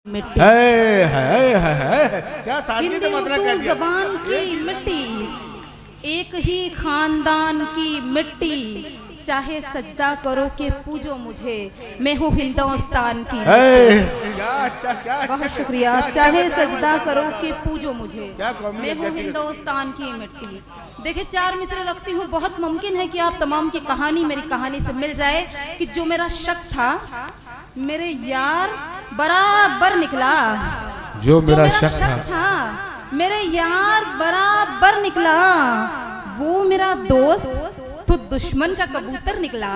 मिट्टी है क्या सादगी का मतलब कर दिया। जबान की मिट्टी, एक ही खानदान की मिट्टी, चाहे सजदा करो के पूजो मुझे, मैं हूँ हिंदुस्तान की क्या बहुत शुक्रिया। चाहे सजदा करो के पूजो मुझे, मैं हूँ है। हिंदुस्तान की मिट्टी। देखिए 4 मिसरे रखती हूँ, बहुत मुमकिन है कि आप तमाम की कहानी मेरी कहानी से मिल जाए कि जो मेरा शक था मेरे यार बराबर निकला, जो मेरा शक था मेरे यार बराबर निकला, वो मेरा दोस्त तो दुश्मन का कबूतर निकला,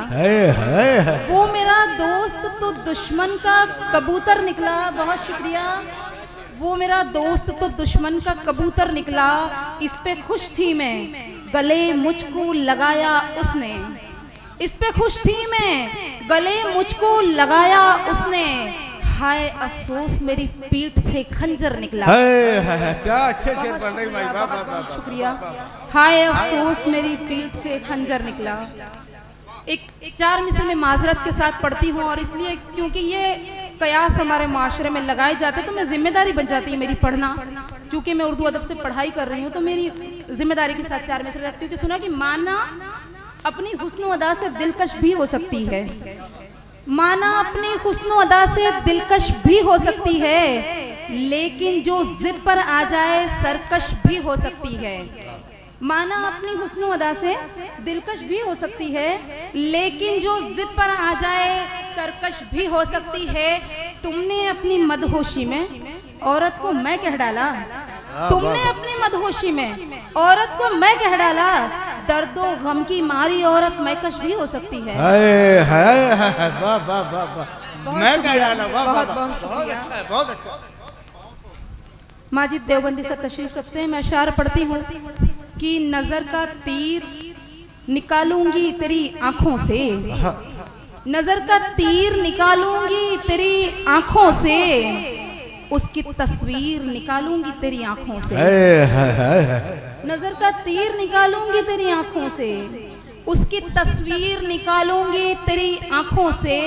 वो मेरा दोस्त तो दुश्मन का कबूतर निकला। बहुत शुक्रिया। वो मेरा दोस्त तो दुश्मन का कबूतर निकला, इस पे खुश थी मैं, गले मुझको लगाया उसने, इस पे खुश थी मैं, गले मुझको लगाया उसने, हाय अफसोस मेरी पीठ से खंजर निकला। क्या अच्छे शेर पढ़ रही भाई, वाह वाह वाह, शुक्रिया। हाय अफसोस मेरी पीठ से खंजर निकला। एक 4 मिसरे में माजरत के साथ पढ़ती हूँ, और इसलिए क्योंकि ये कयास हमारे माशरे में लगाए जाते हैं तो मैं जिम्मेदारी बन जाती है मेरी पढ़ना। चूंकि मैं उर्दू अदब से पढ़ाई कर रही हूँ तो मेरी जिम्मेदारी के साथ 4 मिसरे रखती हूँ कि सुना कि माना अपनी हुस्न अदा से दिलकश भी हो सकती है, माना अपनी हुस्न अदा से दिलकश भी हो सकती है, लेकिन जो जिद पर आ जाए सरकश भी हो सकती है। माना अपनी हुस्न अदा से दिलकश भी हो सकती है, लेकिन जो जिद पर आ जाए सरकश भी हो सकती है। तुमने अपनी मदहोशी में औरत को मैं कह डाला, तुमने अपनी मदहोशी में औरत को मैं कह डाला, दर्दो गम की मारी औरत मैकश भी हो सकती है। वाह वाह वाह वाह, मैं कह डाला, वाह वाह, बहुत अच्छा है, बहुत अच्छा। माजिद देवबंदी से तशरीफ रखते हैं। मैं अशार पढ़ती हूँ कि नजर का तीर निकालूंगी तेरी आंखों से, नजर का तीर निकालूंगी तेरी आंखों से, उसकी तस्वीर निकालूंगी तेरी आंखों से, नजर का तीर निकालूंगी तेरी आंखों से, उसकी तस्वीर निकालूंगी तेरी आंखों से।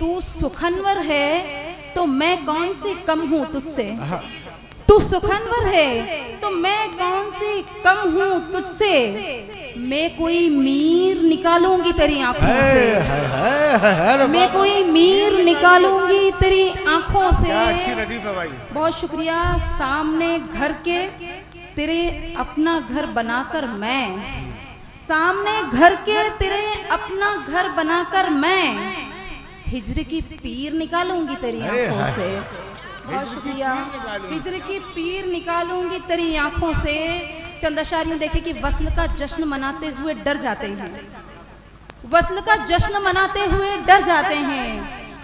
तू सुखनवर है तो मैं कौन सी कम हूँ तुझसे, तू सुखनवर है तो मैं कौन सी कम हूँ तुझसे, मैं कोई मीर निकालूंगी तेरी आंखों से, मैं कोई मीर निकालूंगी तेरी आंखों से। बहुत शुक्रिया। सामने घर के तेरे अपना घर बनाकर मैं, सामने घर के तेरे अपना घर बनाकर मैं, हिजर की पीर निकालूंगी तेरी आंखों से। बहुत शुक्रिया। हिजर की पीर निकालूंगी तेरी आंखों से। चंद अशारियों देखे कि वस्ल का जश्न मनाते हुए डर जाते हैं, वस्ल का जश्न मनाते हुए डर जाते हैं,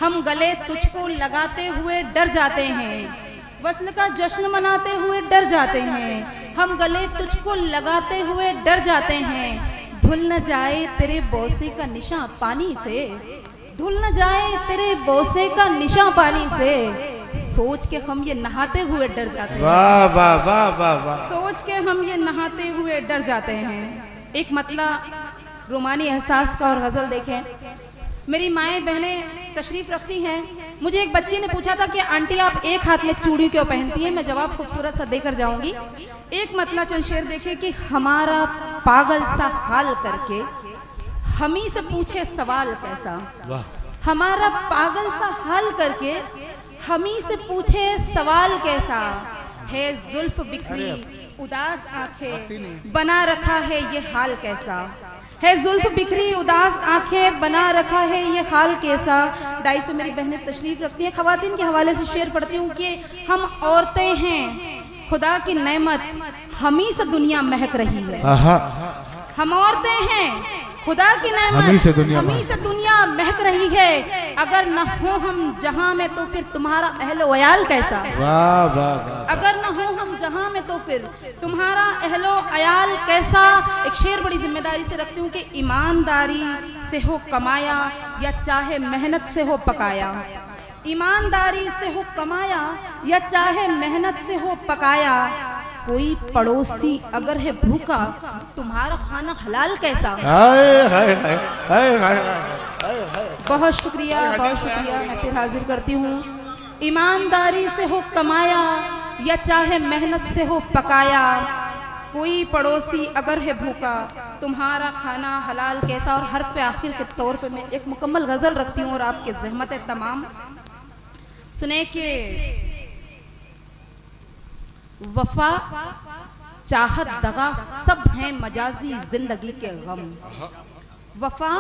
हम गले तुझको लगाते हुए डर जाते हैं, वस्ल का जश्न मनाते हुए डर जाते हैं, हम गले तुझको लगाते हुए डर जाते हैं। धुल न जाए तेरे बोसे का निशा पानी से, धुल न जाए तेरे बोसे का निशा पानी से, सोच के हम ये नहाते हुए डर जाते हैं। वाह वाह वाह वाह वाह, सोच के हम ये नहाते हुए डर जाते हैं। एक मतला रोमानी एहसास का और गज़ल देखें। मेरी माएँ बहनें तशरीफ़ रखती हैं। मुझे एक बच्ची ने पूछा था कि आंटी आप एक हाथ में चूड़ी क्यों पहनती हैं, मैं जवाब खूबसूरत सा देकर जाऊंगी। एक मतला चंद शेर देखिए कि हमारा पागल सा हाल करके हमी से पूछे सवाल कैसा, हमारा पागल सा हाल करके हमी से पूछे सवाल कैसा, है जुल्फ बिखरी उदास आंखें बना रखा है ये हाल कैसा, है जुल्फ बिखरी उदास आंखें बना रखा है ये हाल कैसा। डाइस पे मेरी बहनें तशरीफ रखती हैं। खवातीन के हवाले से शेर पढ़ती हूँ कि हम औरतें हैं खुदा की नेमत, हमी से दुनिया महक रही है, हम औरतें हैं खुदा की नेमत, हमी से दुनिया महक रही है, अगर न हो हम जहां में तो फिर तुम्हारा अहलो अयाल कैसा, वाह वाह वाह, अगर न हो हम जहां में तो फिर तुम्हारा अहलो अयाल कैसा। एक शेर बड़ी जिम्मेदारी से रखती हूँ कि ईमानदारी से हो कमाया या चाहे मेहनत से हो पकाया, ईमानदारी से हो कमाया या चाहे मेहनत से हो पकाया, कोई पड़ोसी अगर है भूखा तुम्हारा खाना हलाल कैसा। बहुत शुक्रिया, बहुत शुक्रिया। मैं फिर हाजिर करती हूँ ईमानदारी से हो कमाया या चाहे मेहनत से हो पकाया, कोई पड़ोसी अगर है भूखा तुम्हारा खाना हलाल कैसा। और हर पे आखिर के तौर पे मैं एक मुकम्मल गजल रखती हूँ और आपके ज़हमत तमाम सुने के वफा चाहत दगा सब हैं मजाजी जिंदगी के गम। वफा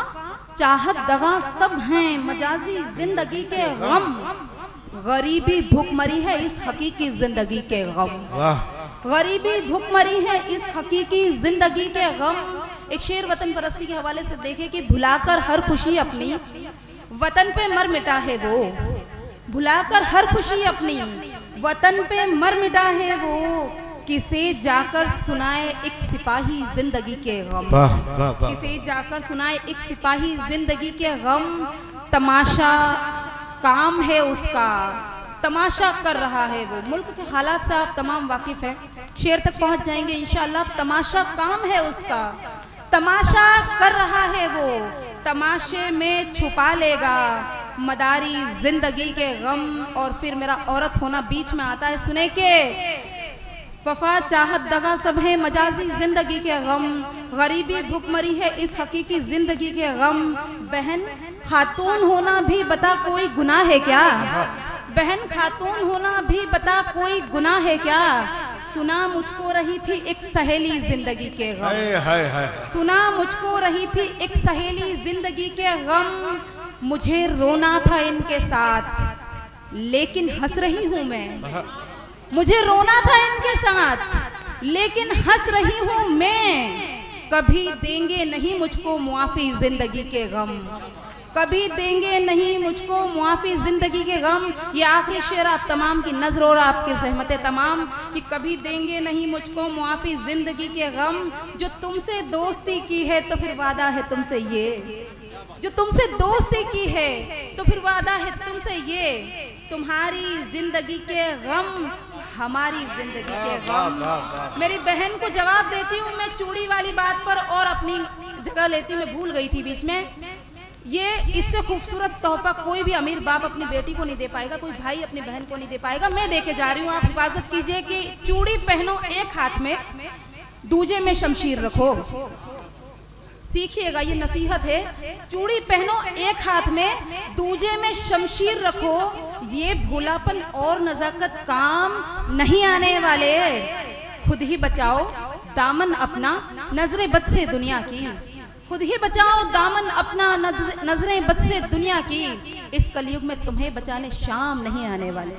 चाहत दगा सब हैं मजाजी जिंदगी के गम। गरीबी भूखमरी है इस हकीकी जिंदगी के गम। गरीबी भूखमरी है इस हकीकी जिंदगी के गम। एक शेर वतन परस्ती के हवाले से देखे कि भुलाकर हर खुशी अपनी वतन पे मर मिटा है वो। भुलाकर हर खुशी अपनी वतन पे मर मिटा है वो। किसे जाकर सुनाए एक सिपाही जिंदगी के गम। किसे जाकर सुनाए एक सिपाही जिंदगी के गम। तमाशा काम है उसका, तमाशा कर रहा है वो। मुल्क के हालात से आप तमाम वाकिफ हैं, शेर तक पहुंच जाएंगे इंशाअल्लाह। तमाशा काम है उसका, तमाशा कर रहा है वो। तमाशे में छुपा लेगा मदारी जिंदगी के गम। और फिर मेरा औरत होना बीच में आता है, सुने के वफा चाहत दगा सब है मजाजी जिंदगी के गम। गरीबी भुखमरी है इस हकीकी जिंदगी के गम। बहन खातून होना भी बता कोई गुनाह है क्या। बहन खातून होना भी बता कोई गुनाह है क्या। सुना मुझको रही थी एक सहेली जिंदगी के गम। सुना मुझको रही थी एक सहेली जिंदगी के गम। मुझे रोना था इनके साथ लेकिन हंस रही हूँ मैं। मुझे रोना था इनके साथ लेकिन हंस रही हूँ मैं। कभी देंगे नहीं मुझको मुआफी जिंदगी के गम। कभी देंगे नहीं मुझको मुआफी जिंदगी के गम। ये आखिरी शेर आप तमाम की नजर और आपके ज़हमत तमाम कि कभी देंगे नहीं मुझको मुआफी जिंदगी के गम। जो तुमसे दोस्ती की है तो फिर वादा है तुमसे ये। जो तुमसे दोस्ती की है तो फिर वादा है तुमसे ये। तुम्हारी जिंदगी के गम हमारी जिंदगी के गम। मेरी बहन को जवाब देती हूँ मैं चूड़ी वाली बात पर और अपनी जगह लेती हूँ, मैं भूल गई थी बीच में। ये इससे खूबसूरत तोहफा कोई भी अमीर बाप अपनी बेटी को नहीं दे पाएगा, कोई भाई अपनी बहन को नहीं दे पाएगा। मैं दे के जा रही हूँ, आप हिफाजत कीजिए कि चूड़ी पहनो एक हाथ में, दूजे में शमशीर रखो। सीखिएगा, ये नसीहत है। चूड़ी पहनो एक हाथ में, दूजे में शमशीर रखो। ये भोलापन और नजाकत काम नहीं आने वाले। खुद ही बचाओ दामन अपना नजरें बद से दुनिया की। खुद ही बचाओ दामन अपना नजरें बद से दुनिया की। इस कलयुग में तुम्हें बचाने शाम नहीं आने वाले।